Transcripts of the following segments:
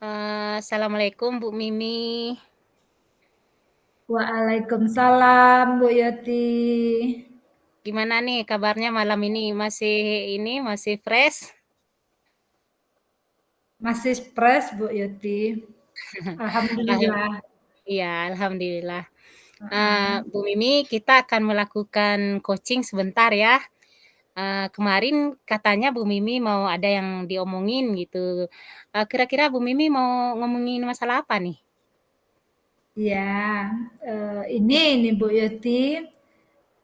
Assalamualaikum Bu Mimi. Waalaikumsalam Bu Yeti. Gimana nih kabarnya malam ini masih fresh? Masih stres Bu Yeti. Alham Alhamdulillah. iya, alhamdulillah. Heeh. Bu Mimi, kita akan melakukan coaching sebentar ya. Kemarin katanya Bu Mimi mau ada yang diomongin gitu. Kira-kira Bu Mimi mau ngomongin masalah apa nih? Ya, ini Bu Yeti,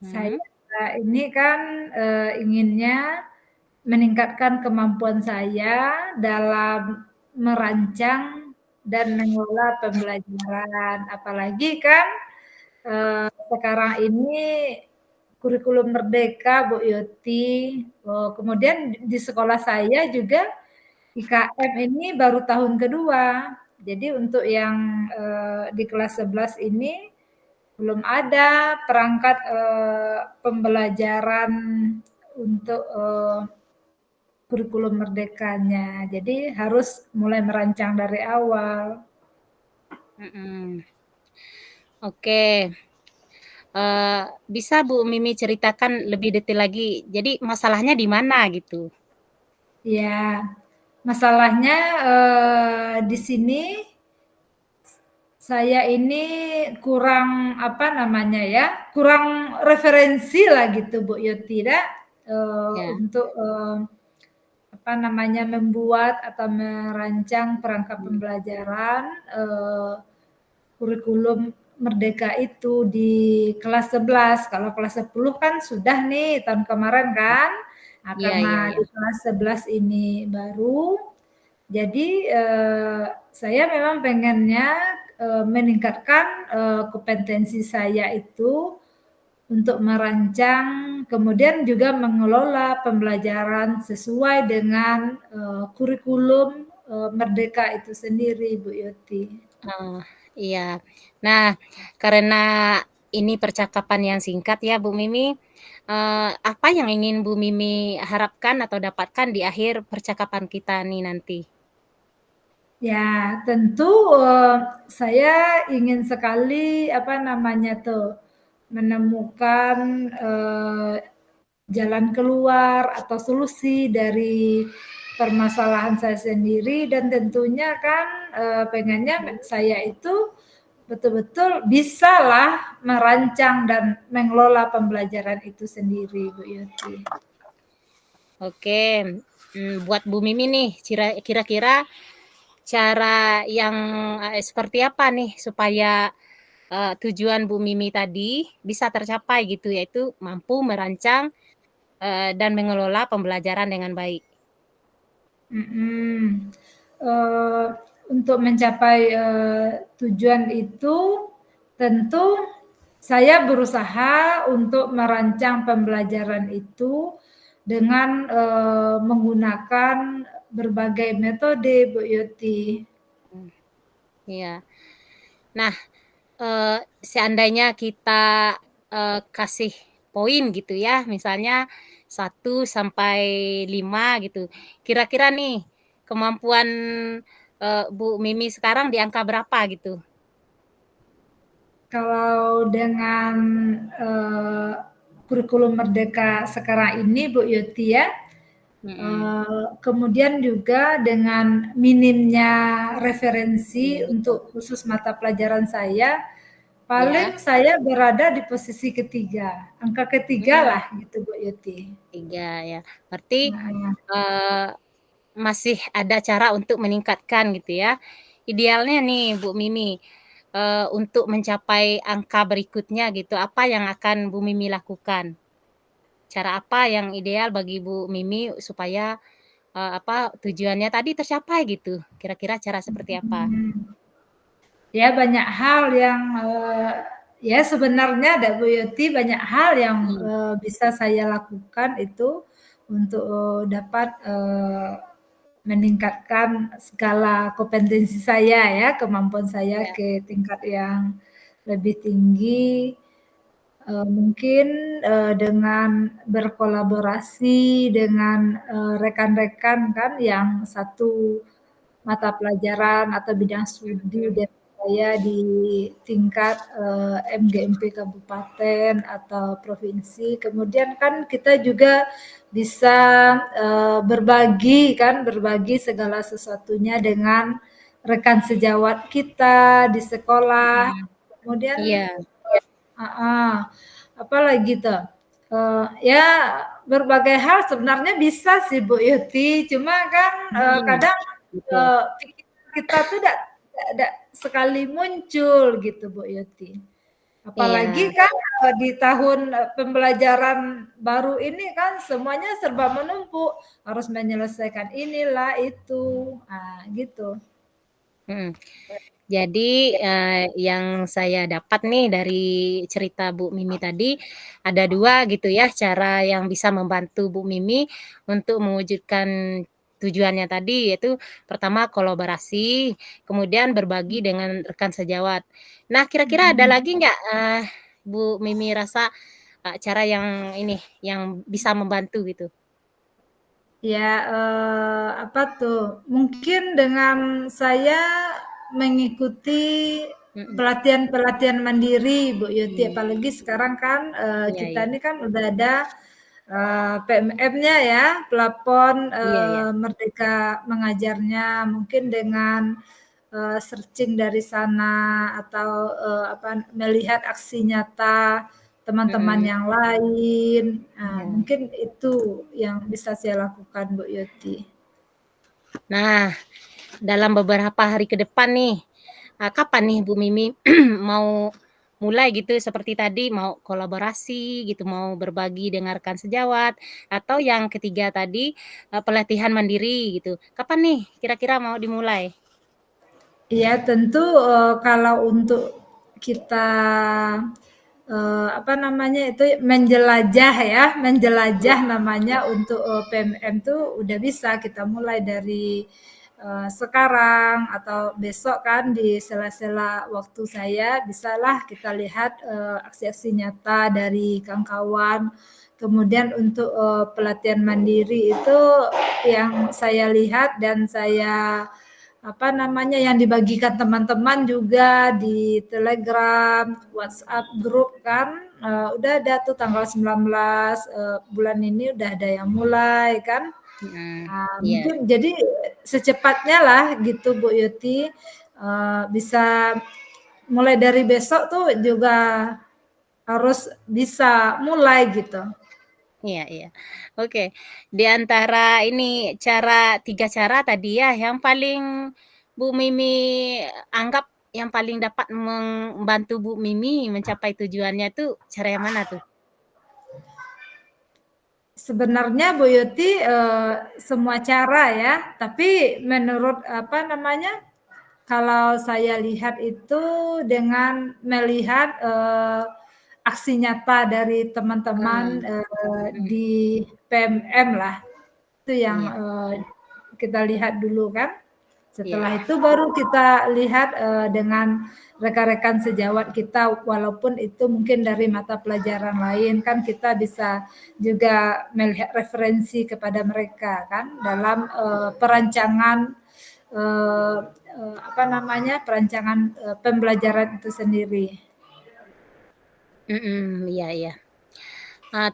Hmm, saya ini kan inginnya meningkatkan kemampuan saya dalam merancang dan mengelola pembelajaran. Apalagi kan sekarang ini kurikulum merdeka Bu Yoti. Oh, kemudian di sekolah saya juga IKM ini baru tahun kedua. Jadi untuk yang di kelas 11 ini belum ada perangkat pembelajaran untuk kurikulum merdekanya. Jadi harus mulai merancang dari awal. mhm. Oke, bisa Bu Mimi ceritakan lebih detail lagi, jadi masalahnya di mana gitu? Ya, masalahnya di sini saya ini kurang apa namanya ya, kurang referensi lah gitu Bu Yoti ya, Ya, untuk apa namanya membuat atau merancang perangkat mmm, pembelajaran kurikulum merdeka itu di kelas 11. Kalau kelas 10 kan sudah nih tahun kemarin kan. Nah, iya iya karena iya. di kelas 11 ini baru, jadi saya memang pengennya meningkatkan kompetensi saya itu untuk merancang, kemudian juga mengelola pembelajaran sesuai dengan kurikulum Merdeka itu sendiri, Bu Yoti. Oh, iya. Nah, karena ini percakapan yang singkat ya Bu Mimi, apa yang ingin Bu Mimi harapkan atau dapatkan di akhir percakapan kita nih nanti? Ya, tentu saya ingin sekali apa namanya tuh menemukan jalan keluar atau solusi dari permasalahan saya sendiri dan tentunya kan pengennya Mhm. saya itu betul-betul bisalah merancang dan mengelola pembelajaran itu sendiri, Bu Yoti. Oke, buat Bu Mimi nih, kira-kira cara yang, seperti apa nih supaya, tujuan Bu Mimi tadi bisa tercapai gitu, yaitu mampu merancang, dan mengelola pembelajaran dengan baik? Mhm. Eee, untuk mencapai, tujuan itu tentu saya berusaha untuk merancang pembelajaran itu dengan, menggunakan berbagai metode, Bu Yoti. Mmm, iya. Nah, seandainya kita, kasih poin gitu ya, misalnya 1 sampai 5 gitu, kira-kira nih kemampuan, Bu Mimi sekarang di angka berapa gitu? Kalau dengan, kurikulum Merdeka sekarang ini, Bu Yoti ya, Mhm, kemudian juga dengan minimnya referensi iya betul, untuk khusus mata pelajaran saya, iya, paling saya berada di posisi ketiga, angka ketiga mmm, lah gitu Bu Yeti. 3 ya. Berarti, Heeh. eee, masih ada cara untuk meningkatkan gitu ya. Idealnya nih Bu Mimi, untuk mencapai angka berikutnya gitu, apa yang akan Bu Mimi lakukan? Cara apa yang ideal bagi Bu Mimi supaya, tujuannya tadi tercapai gitu, kira-kira cara seperti apa? Mhm. Ya banyak hal yang, ya sebenarnya ada Bu Yeti banyak hal yang, Mhm, bisa saya lakukan itu untuk, dapat, meningkatkan segala kompetensi saya ya, kemampuan saya iya ke tingkat yang lebih tinggi, mungkin, dengan berkolaborasi dengan, rekan-rekan kan yang satu mata pelajaran atau bidang studi dari saya di tingkat MGMP kabupaten atau provinsi. Kemudian kan kita juga bisa berbagi segala sesuatunya dengan rekan sejawat kita di sekolah. Mhm. Kemudian Iya. apalagi tuh? Ya berbagai hal sebenarnya bisa sih Bu Yuti, cuma kan Mhm. kadang Betul. pikiran kita tuh tidak sekali muncul gitu Bu Yuti. Iya. Apalagi kan di tahun pembelajaran baru ini kan semuanya serba menumpuk, harus menyelesaikan inilah itu, gitu. Mhm. Jadi, yang saya dapat nih dari cerita Bu Mimi tadi, ada 2 gitu ya cara yang bisa membantu Bu Mimi untuk mewujudkan tujuannya tadi, yaitu pertama kolaborasi, kemudian berbagi dengan rekan sejawat. Nah, kira-kira ada Mhm. lagi nggak, Bu Mimi rasa, cara yang ini, yang bisa membantu gitu? Ya, apa tuh, mungkin dengan saya mengikuti Mhm. pelatihan-pelatihan mandiri, Bu Yuti. Mmm. Apalagi sekarang kan, Iya, kita iya. ini kan udah ada, PMM-nya ya, Plafon, Iya, iya. Merdeka Mengajarnya. Mungkin dengan, searching dari sana atau, melihat aksi nyata teman-teman Mhm. yang lain. Iya. Mungkin itu yang bisa saya lakukan, Bu Yuti. Nah, dalam beberapa hari ke depan nih, kapan nih Bu Mimi mau mulai gitu seperti tadi mau kolaborasi gitu, mau berbagi dengan rekan sejawat, atau yang ketiga tadi, pelatihan mandiri gitu. Kapan nih kira-kira mau dimulai? Iya tentu, kalau untuk kita, menjelajah ya, menjelajah Iya. namanya untuk, PMM tuh udah bisa kita mulai dari, sekarang atau besok kan di sela-sela waktu saya, bisalah kita lihat, aksi-aksi nyata dari kawan-kawan. Kemudian untuk, pelatihan mandiri itu yang saya lihat dan saya yang dibagikan teman-teman juga di Telegram, WhatsApp grup kan, udah ada tuh tanggal 19, bulan ini udah ada yang mulai kan. Mhm. Iya. Mungkin jadi secepatnya lah gitu Bu Yuti, bisa mulai dari besok tuh juga harus bisa mulai gitu. Iya, iya. Oke, di antara ini 3 cara tadi ya, yang paling Bu Mimi anggap yang paling dapat membantu Bu Mimi mencapai tujuannya tuh cara yang mana tuh? Sebenarnya Bu Yuti, semua cara ya, tapi menurut kalau saya lihat itu dengan melihat, aksi nyata dari teman-teman, Mmm, mhm, di PMM lah, itu yang, iya, kita lihat dulu kan. iya, Setelah itu baru kita lihat, dengan rekan-rekan sejawat kita, walaupun itu mungkin dari mata pelajaran lain, kan kita bisa juga melihat referensi kepada mereka kan, dalam, perancangan, eee perancangan, pembelajaran itu sendiri. mhm, iya, iya.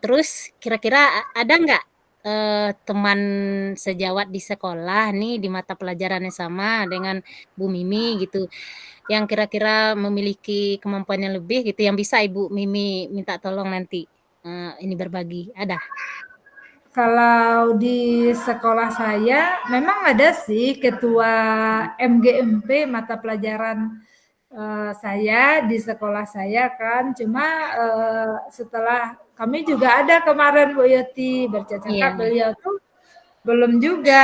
Terus kira-kira ada nggak, teman sejawat di sekolah nih, di mata pelajaran yang sama dengan Bu Mimi gitu, yang kira-kira memiliki kemampuan yang lebih gitu, yang bisa Ibu Mimi minta tolong nanti, ini berbagi, ada? Kalau di sekolah saya memang ada sih ketua Mhm. MGMP mata pelajaran, saya di sekolah saya kan. Cuma, setelah kami juga ada kemarin Bu Yeti, bercakap Iya. beliau tuh belum juga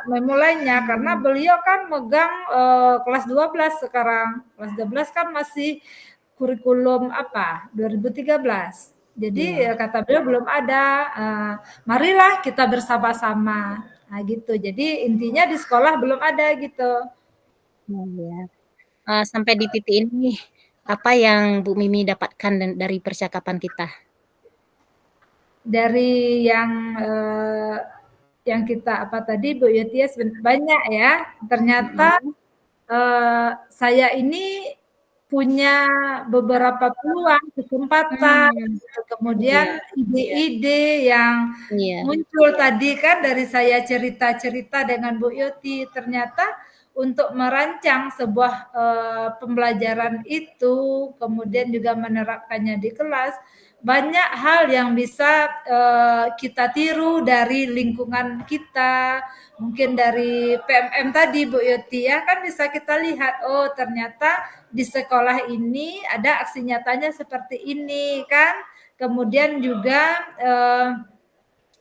memulainya karena Mmm. beliau kan megang, kelas 12 sekarang. Kelas 12 kan masih kurikulum 2013. Jadi, Iya. kata beliau belum ada, marilah kita bersama-sama. Nah gitu, jadi intinya di sekolah belum ada gitu. Oh, iya. Sampai di titik ini, apa yang Bu Mimi dapatkan dari percakapan kita? Dari yang, yang kita apa tadi Bu Yutia banyak ya. Ternyata Mhm. saya ini punya beberapa peluang, kesempatan, Mmm, gitu. iya Kemudian iya ide-ide yang iya. muncul tadi kan dari saya cerita-cerita dengan Bu Yoti, ternyata untuk merancang sebuah, pembelajaran itu, kemudian juga menerapkannya di kelas, banyak hal yang bisa, kita tiru dari lingkungan kita, mungkin dari PMM tadi Bu Yoti ya, kan bisa kita lihat, oh ternyata di sekolah ini ada aksi nyatanya seperti ini kan. Kemudian juga,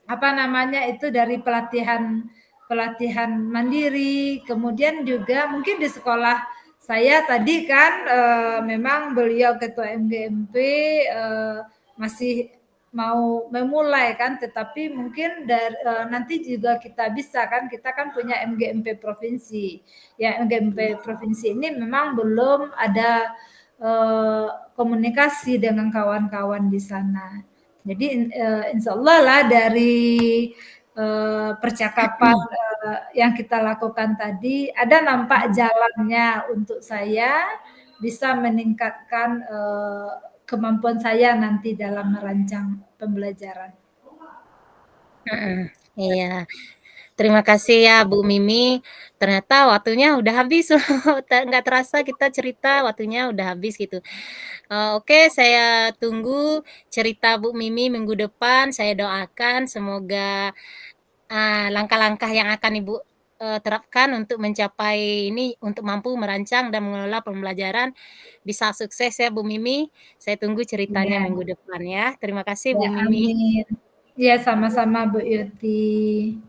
apa namanya itu dari pelatihan pelatihan mandiri, kemudian juga mungkin di sekolah saya tadi kan memang beliau ketua MGMP masih mau memulai kan, tetapi mungkin dari nanti juga kita bisa kan, kita kan punya MGMP provinsi. Ya MGMP provinsi ini memang belum ada komunikasi dengan kawan-kawan di sana. Jadi insya Allah lah dari percakapan yang kita lakukan tadi ada nampak jalannya untuk saya bisa meningkatkan kemampuan saya nanti dalam merancang pembelajaran. Mhm, iya. Terima kasih ya Bu Mimi, ternyata waktunya udah habis nggak terasa kita cerita waktunya udah habis gitu. Oke saya tunggu cerita Bu Mimi minggu depan, saya doakan semoga, langkah-langkah yang akan Ibu, terapkan untuk mencapai ini, untuk mampu merancang dan mengelola pembelajaran bisa sukses ya Bu Mimi. Saya tunggu ceritanya Iya, minggu depan ya. Terima kasih ya Bu Mimi. amin. Iya sama-sama Bu Yuti.